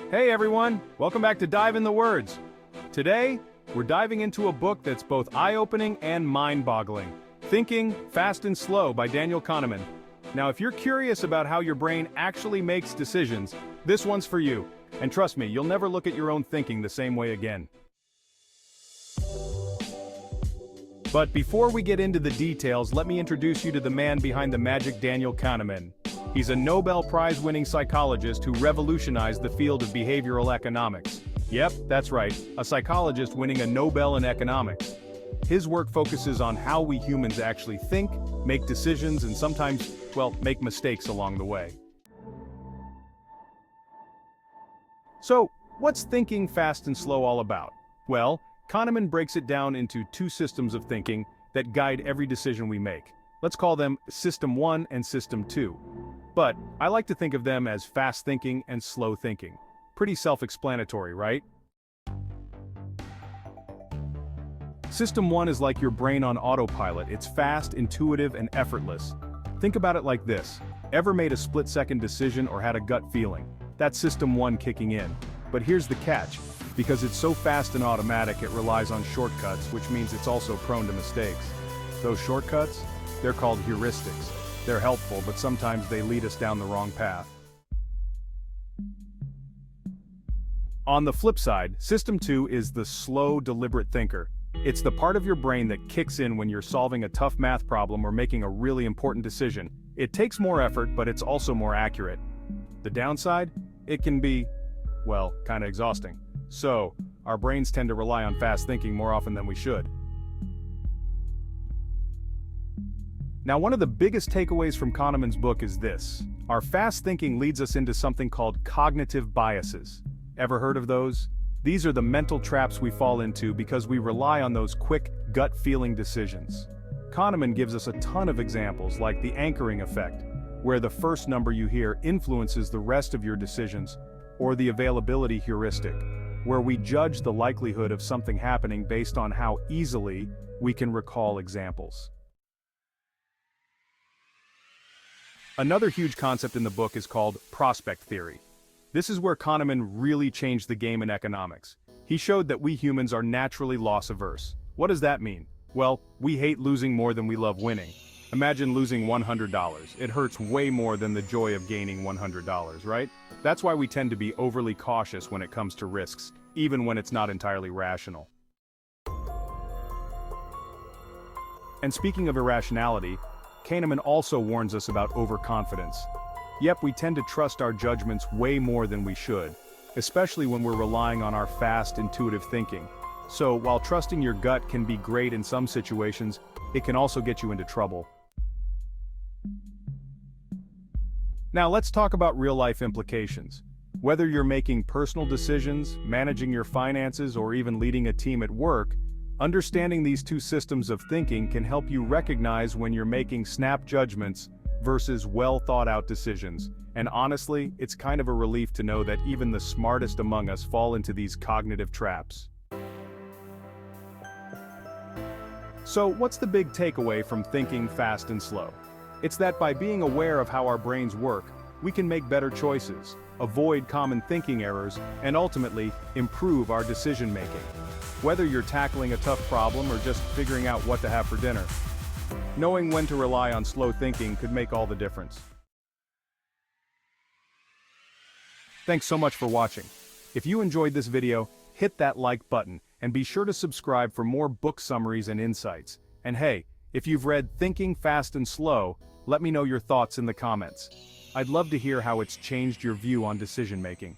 Hey everyone, welcome back to Dive in the Words. Today, we're diving into a book that's both eye-opening and mind-boggling. Thinking, Fast and Slow by Daniel Kahneman. Now if you're curious about how your brain actually makes decisions, this one's for you. And trust me, you'll never look at your own thinking the same way again. But before we get into the details, let me introduce you to the man behind the magic, Daniel Kahneman. He's a Nobel Prize-winning psychologist who revolutionized the field of behavioral economics. Yep, that's right, a psychologist winning a Nobel in economics. His work focuses on how we humans actually think, make decisions, and sometimes, well, make mistakes along the way. So, what's thinking fast and slow all about? Well, Kahneman breaks it down into two systems of thinking that guide every decision we make. Let's call them System 1 and System 2. But I like to think of them as fast thinking and slow thinking. Pretty self-explanatory, right? System 1 is like your brain on autopilot. It's fast, intuitive, and effortless. Think about it like this. Ever made a split-second decision or had a gut feeling? That's System 1 kicking in. But here's the catch. Because it's so fast and automatic, it relies on shortcuts, which means it's also prone to mistakes. Those shortcuts? They're called heuristics. They're helpful, but sometimes they lead us down the wrong path. On the flip side, System 2 is the slow, deliberate thinker. It's the part of your brain that kicks in when you're solving a tough math problem or making a really important decision. It takes more effort, but it's also more accurate. The downside? It can be, well, kinda exhausting. So, our brains tend to rely on fast thinking more often than we should. Now, one of the biggest takeaways from Kahneman's book is this. Our fast thinking leads us into something called cognitive biases. Ever heard of those? These are the mental traps we fall into because we rely on those quick, gut-feeling decisions. Kahneman gives us a ton of examples like the anchoring effect, where the first number you hear influences the rest of your decisions, or the availability heuristic, where we judge the likelihood of something happening based on how easily we can recall examples. Another huge concept in the book is called prospect theory. This is where Kahneman really changed the game in economics. He showed that we humans are naturally loss-averse. What does that mean? Well, we hate losing more than we love winning. Imagine losing $100. It hurts way more than the joy of gaining $100, right? That's why we tend to be overly cautious when it comes to risks, even when it's not entirely rational. And speaking of irrationality, Kahneman also warns us about overconfidence. Yep, we tend to trust our judgments way more than we should, especially when we're relying on our fast, intuitive thinking. So, while trusting your gut can be great in some situations, it can also get you into trouble. Now let's talk about real-life implications. Whether you're making personal decisions, managing your finances, or even leading a team at work, understanding these two systems of thinking can help you recognize when you're making snap judgments versus well-thought-out decisions. And honestly, it's kind of a relief to know that even the smartest among us fall into these cognitive traps. So, what's the big takeaway from thinking fast and slow? It's that by being aware of how our brains work, we can make better choices, avoid common thinking errors, and ultimately, improve our decision-making. Whether you're tackling a tough problem or just figuring out what to have for dinner, knowing when to rely on slow thinking could make all the difference. Thanks so much for watching. If you enjoyed this video, hit that like button, and be sure to subscribe for more book summaries and insights. And hey, if you've read Thinking Fast and Slow, let me know your thoughts in the comments. I'd love to hear how it's changed your view on decision-making.